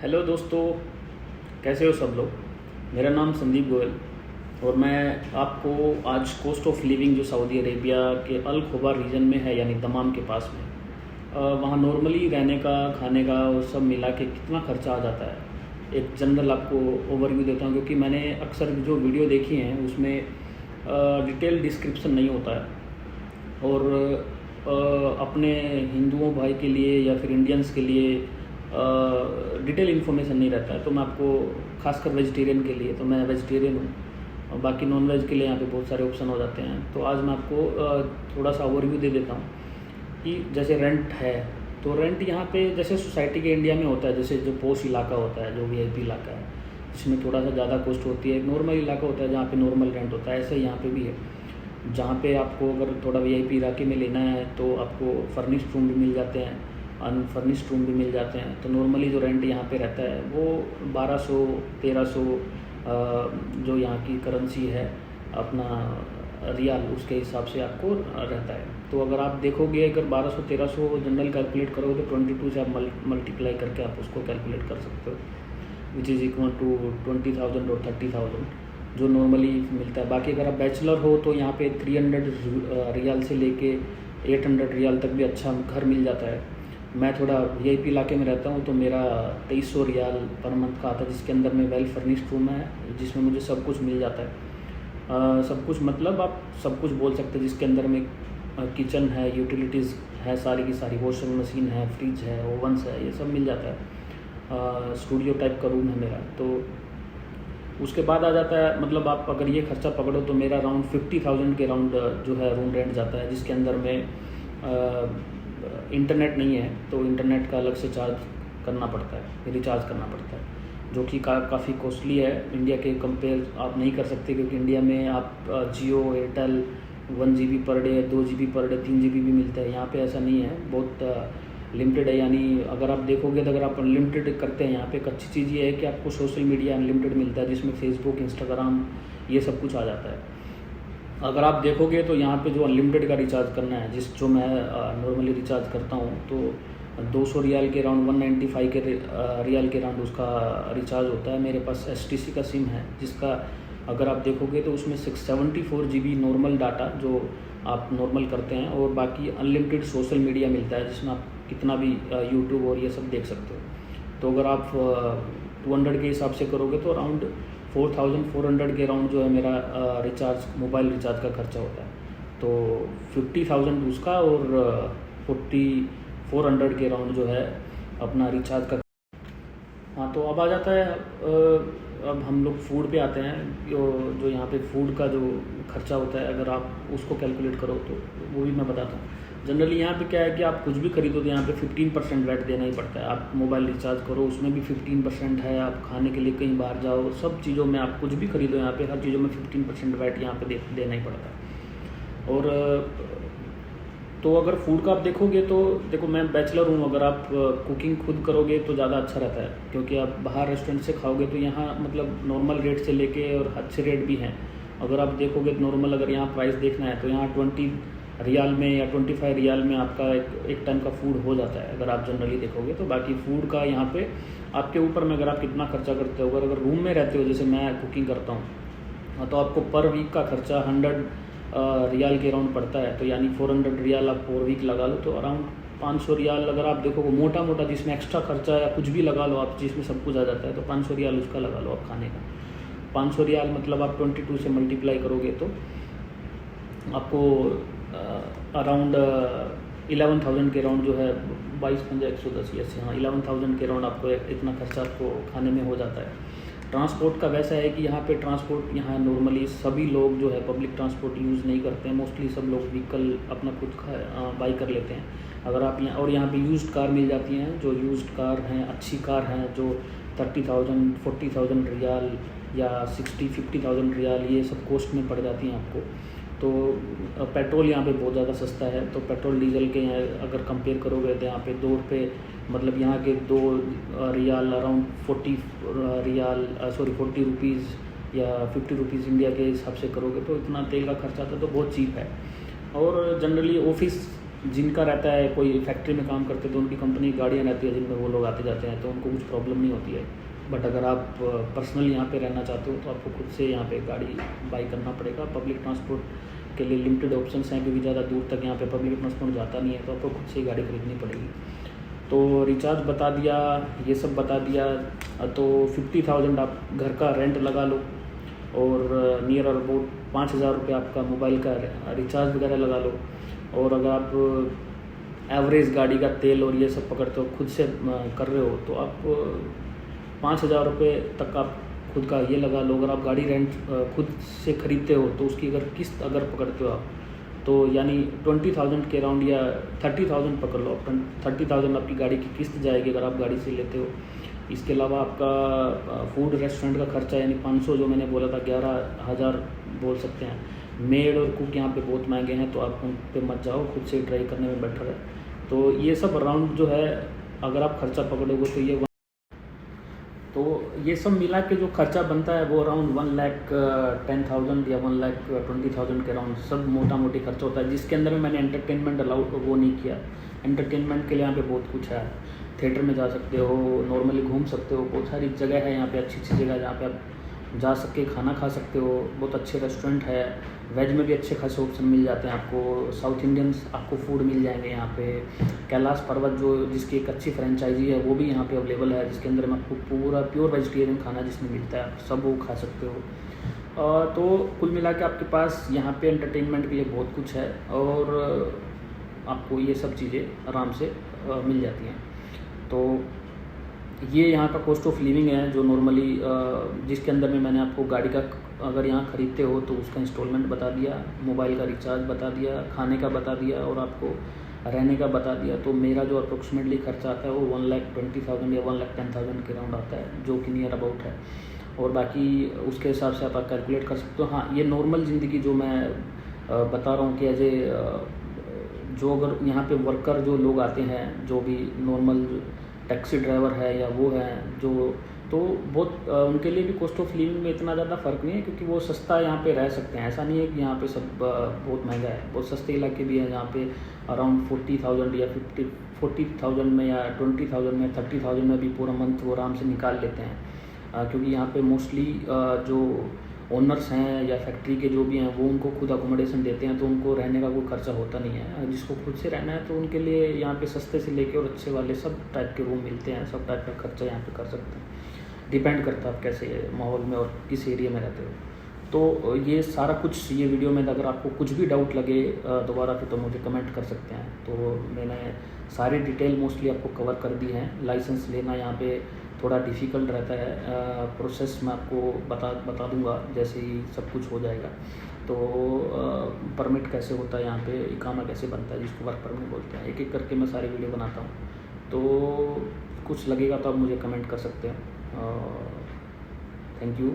Hello दोस्तों, कैसे हो सब लोग। मेरा नाम संदीप गोयल और मैं आपको आज कॉस्ट ऑफ लिविंग जो सऊदी अरेबिया के अल खुबा रीजन में है, यानी दमाम के पास में, वहाँ नॉर्मली रहने का, खाने का और सब मिला के कितना खर्चा आ जाता है, एक जनरल आपको ओवरव्यू देता हूँ। क्योंकि मैंने अक्सर जो वीडियो देखी हैं उसमें डिटेल डिस्क्रिप्शन नहीं होता है और अपने हिंदुओं भाई के लिए या फिर इंडियंस के लिए डिटेल इन्फॉर्मेशन नहीं रहता है। तो मैं आपको खासकर वेजिटेरियन के लिए, तो मैं वेजिटेरियन हूँ और बाकी नॉन वेज के लिए यहाँ पे बहुत सारे ऑप्शन हो जाते हैं। तो आज मैं आपको थोड़ा सा ओवरव्यू दे देता हूँ कि जैसे रेंट है, तो रेंट यहाँ पे जैसे सोसाइटी के इंडिया में होता है, जैसे जो पोश इलाका होता है, जो वीआईपी इलाका है, जिसमें थोड़ा सा ज़्यादा कॉस्ट होती है। नॉर्मल इलाका होता है जहाँ पे नॉर्मल रेंट होता है, ऐसे यहाँ पे भी है। जहाँ पे आपको अगर थोड़ा वीआईपी इलाके में लेना है तो आपको फर्निश्ड रूम भी मिल जाते हैं, अनफर्निश्ड रूम भी मिल जाते हैं। तो नॉर्मली जो रेंट यहाँ पे रहता है वो 1200-1300 जो यहाँ की करेंसी है अपना रियाल, उसके हिसाब से आपको रहता है। तो अगर आप देखोगे, अगर 1200-1300 जनरल कैलकुलेट करोगे तो 22 से आप मल्टीप्लाई करके आप उसको कैलकुलेट कर सकते हो, विच इज़ इक्वल टू 20,000 और 30,000 जो नॉर्मली मिलता है। बाकी अगर आप बैचलर हो तो यहाँ पे 300 रियाल से लेके 800 रियाल तक भी अच्छा घर मिल जाता है। मैं थोड़ा वीआईपी इलाके में रहता हूँ तो मेरा 2300 रियाल पर मंथ का आता है, जिसके अंदर में वेल फर्निश्ड रूम है, जिसमें मुझे सब कुछ मिल जाता है। सब कुछ मतलब आप सब कुछ बोल सकते हैं, जिसके अंदर में किचन है, यूटिलिटीज़ है, सारी की सारी, वॉशिंग मशीन है, फ्रिज है, ओवन्स है, ये सब मिल जाता है। स्टूडियो टाइप का रूम है मेरा। तो उसके बाद आ जाता है, मतलब आप अगर ये खर्चा पकड़ो तो मेरा अराउंड 50,000 के अराउंड जो है रूम रेंट जाता है, जिसके अंदर में इंटरनेट नहीं है तो इंटरनेट का अलग से चार्ज करना पड़ता है, रिचार्ज करना पड़ता है, जो कि काफ़ी कॉस्टली है। इंडिया के कंपेयर आप नहीं कर सकते, क्योंकि इंडिया में आप Jio, Airtel 1 GB per day, 2 GB per day, 3 GB भी मिलता है। यहाँ पे ऐसा नहीं है, बहुत लिमिटेड है। यानी अगर आप देखोगे तो अगर आप अनलिमिटेड करते हैं यहाँ पे, एक अच्छी चीज़ ये है कि आपको सोशल मीडिया अनलिमिटेड मिलता है, जिसमें फेसबुक, इंस्टाग्राम, ये सब कुछ आ जाता है। अगर आप देखोगे तो यहाँ पे जो अनलिमिटेड का रिचार्ज करना है, जो मैं नॉर्मली रिचार्ज करता हूँ, तो 200 रियाल के अराउंड, 195 के रियाल के अराउंड उसका रिचार्ज होता है। मेरे पास STC का सिम है, जिसका अगर आप देखोगे तो उसमें 674 GB नॉर्मल डाटा जो आप नॉर्मल करते हैं, और बाकी अनलिमिटेड सोशल मीडिया मिलता है, जिसमें आप कितना भी यूट्यूब और ये सब देख सकते हो। तो अगर आप 200 के हिसाब से करोगे तो अराउंड 4,400 के अराउंड जो है मेरा रिचार्ज, मोबाइल रिचार्ज का खर्चा होता है। तो 50,000 उसका और 4,400 के अराउंड जो है अपना रिचार्ज का। हाँ, तो अब आ जाता है, अब हम लोग फूड पे आते हैं। जो यहाँ पे फूड का जो खर्चा होता है, अगर आप उसको कैलकुलेट करो तो वो भी मैं बताता हूँ। जनरली यहाँ पे क्या है कि आप कुछ भी खरीदो तो यहाँ पे 15% वैट देना ही पड़ता है। आप मोबाइल रिचार्ज करो उसमें भी 15% है, आप खाने के लिए कहीं बाहर जाओ, सब चीज़ों में आप कुछ भी खरीदो यहाँ पे, हर चीज़ों में 15% वैट यहाँ पे देना ही पड़ता है। और तो अगर फूड का आप देखोगे तो देखो, मैं बैचलर हूँ, अगर आप कुकिंग खुद करोगे तो ज़्यादा अच्छा रहता है, क्योंकि आप बाहर रेस्टोरेंट से खाओगे तो यहाँ मतलब नॉर्मल रेट से लेके और अच्छे रेट भी हैं। अगर आप देखोगे तो नॉर्मल, अगर यहाँ प्राइस देखना है तो यहाँ 20 रियाल में या 25 रियाल में आपका एक टाइम का फूड हो जाता है, अगर आप जनरली देखोगे तो। बाकी फूड का यहाँ पे आपके ऊपर में, अगर आप कितना खर्चा करते हो, अगर रूम में रहते हो, जैसे मैं कुकिंग करता हूँ, तो आपको पर वीक का खर्चा 100 रियाल के अराउंड पड़ता है। तो यानी 400 रियाल आप पर वीक लगा लो, तो अराउंड 500 रियाल अगर आप देखोगे मोटा मोटा, जिसमें एक्स्ट्रा खर्चा या कुछ भी लगा लो आप, जिसमें सब कुछ आ जाता है, तो 500 रियाल उसका लगा लो आप खाने का। 500 रियाल मतलब आप 22 से मल्टीप्लाई करोगे तो आपको अराउंड 11,000 के अराउंड जो है, 22×110, यस, हाँ, 11,000 के अराउंड आपको इतना खर्चा आपको खाने में हो जाता है। ट्रांसपोर्ट का वैसा है कि यहाँ पे ट्रांसपोर्ट, यहाँ नॉर्मली सभी लोग जो है पब्लिक ट्रांसपोर्ट यूज़ नहीं करते हैं। मोस्टली सब लोग व्हीकल अपना खुद का बाई कर लेते हैं। अगर आप यहाँ, और यहाँ पे यूज्ड कार मिल जाती हैं, जो यूज्ड कार हैं, अच्छी कार हैं, जो 30,000, 40,000 रियाल या 60-50,000 रियाल, ये सब कॉस्ट में पड़ जाती हैं आपको। तो पेट्रोल यहाँ पे बहुत ज़्यादा सस्ता है। तो पेट्रोल डीजल के अगर कंपेयर करोगे तो यहाँ पे 2 रुपये, मतलब यहाँ के 2 रियाल अराउंड 40 रियाल, 40 रुपीज़ या 50 रुपीज़ इंडिया के हिसाब से करोगे तो इतना तेल का खर्चा आता है, तो बहुत चीप है। और जनरली ऑफिस जिनका रहता है, कोई फैक्ट्री में काम करते तो उनकी कंपनी गाड़ियाँ रहती है जिनमें वो लोग आते जाते हैं, तो उनको कुछ प्रॉब्लम नहीं होती है। बट अगर आप पर्सनल यहाँ पे रहना चाहते हो तो आपको खुद से यहाँ पे गाड़ी बाई करना पड़ेगा। पब्लिक ट्रांसपोर्ट के लिए लिमिटेड ऑप्शंस हैं, क्योंकि ज़्यादा दूर तक यहाँ पे पब्लिक ट्रांसपोर्ट जाता नहीं है, तो आपको खुद से ही गाड़ी खरीदनी पड़ेगी। तो रिचार्ज बता दिया, ये सब बता दिया। तो 50,000 आप घर का रेंट लगा लो और नियर अबाउट 5,000 रुपये आपका मोबाइल का रिचार्ज वगैरह लगा लो। और अगर आप एवरेज गाड़ी का तेल और ये सब पकड़ते हो, खुद से कर रहे हो, तो आप 5,000 रुपये तक आप खुद का ये लगा लो। अगर आप गाड़ी रेंट खुद से ख़रीदते हो तो उसकी अगर किस्त अगर पकड़ते हो आप, तो यानी 20,000 के अराउंड या 30,000 पकड़ लो। 30,000 आपकी गाड़ी की किस्त जाएगी अगर आप गाड़ी से लेते हो। इसके अलावा आपका फूड रेस्टोरेंट का खर्चा यानी 500 जो मैंने बोला था, 11,000 बोल सकते हैं। मेड और कुक यहाँ पे बहुत महंगे हैं, तो आप उन पे मत जाओ, खुद से ट्राई करने में बेटर है। तो ये सब अराउंड जो है अगर आप खर्चा पकड़ोगे तो ये सब मिला के जो खर्चा बनता है वो अराउंड 1,10,000 या 1,20,000 के अराउंड सब मोटा मोटी खर्चा होता है, जिसके अंदर में मैंने एंटरटेनमेंट अलाउड वो नहीं किया। एंटरटेनमेंट के लिए यहाँ पे बहुत कुछ है, थिएटर में जा सकते हो, नॉर्मली घूम सकते हो, बहुत सारी जगह है यहाँ पे, अच्छी अच्छी जगह जहाँ पे आप जा सके खाना खा सकते हो। बहुत अच्छे रेस्टोरेंट है, वेज में भी अच्छे खासे ऑप्शन मिल जाते हैं आपको। साउथ इंडियंस आपको फूड मिल जाएंगे यहाँ पे। कैलाश पर्वत जो जिसकी एक अच्छी फ्रेंचाइजी है वो भी यहाँ पे अवेलेबल है, जिसके अंदर में आपको पूरा प्योर वेजिटेरियन खाना जिसमें मिलता है, आप सब वो खा सकते हो। तो कुल मिला के आपके पास यहाँ पे एंटरटेनमेंट के लिए बहुत कुछ है और आपको ये सब चीज़ें आराम से मिल जाती हैं। तो ये यहाँ का कॉस्ट ऑफ लिविंग है जो नॉर्मली जिसके अंदर में मैंने आपको गाड़ी का अगर यहाँ ख़रीदते हो तो उसका इंस्टॉलमेंट बता दिया, मोबाइल का रिचार्ज बता दिया, खाने का बता दिया और आपको रहने का बता दिया। तो मेरा जो अप्रोक्सीमेटली खर्चा आता है वो 1,20,000 या 1,10,000 के राउंड आता है, जो कि नियर अबाउट है। और बाकी उसके हिसाब से आप कैलकुलेट कर सकते हो। हाँ, ये नॉर्मल ज़िंदगी जो मैं बता रहा हूँ कि एज ए जो अगर यहाँ पे वर्कर जो लोग आते हैं, जो भी नॉर्मल टैक्सी ड्राइवर है या वो है जो, तो बहुत उनके लिए भी कॉस्ट ऑफ लिविंग में इतना ज़्यादा फ़र्क नहीं है, क्योंकि वो सस्ता यहाँ पे रह सकते हैं। ऐसा नहीं है कि यहाँ पे सब बहुत महंगा है, बहुत सस्ते इलाके भी हैं जहाँ पे अराउंड 40,000 या 40,000 में या 20,000 में 30,000 में भी पूरा मंथ वो आराम से निकाल लेते हैं। क्योंकि यहाँ पे मोस्टली जो ओनर्स हैं या फैक्ट्री के जो भी हैं वो उनको खुद अकोमोडेशन देते हैं, तो उनको रहने का कोई खर्चा होता नहीं है। जिसको खुद से रहना है तो उनके लिए यहाँ पे सस्ते से लेके और अच्छे वाले सब टाइप के रूम मिलते हैं, सब टाइप का खर्चा यहाँ पे कर सकते हैं। डिपेंड करता है आप कैसे माहौल में और किस एरिया में रहते हो। तो ये सारा कुछ ये वीडियो में अगर आपको कुछ भी डाउट लगे दोबारा तो मुझे कमेंट कर सकते हैं। तो मैंने सारी डिटेल मोस्टली आपको कवर कर दी है। लाइसेंस लेना यहाँ पे थोड़ा डिफ़िकल्ट रहता है, प्रोसेस मैं आपको बता दूंगा जैसे ही सब कुछ हो जाएगा। तो परमिट कैसे होता है यहाँ पे, इकामा कैसे बनता है जिसको वर्क परमिट बोलते हैं, एक एक करके मैं सारी वीडियो बनाता हूँ। तो कुछ लगेगा तो आप मुझे कमेंट कर सकते हैं। Thank you.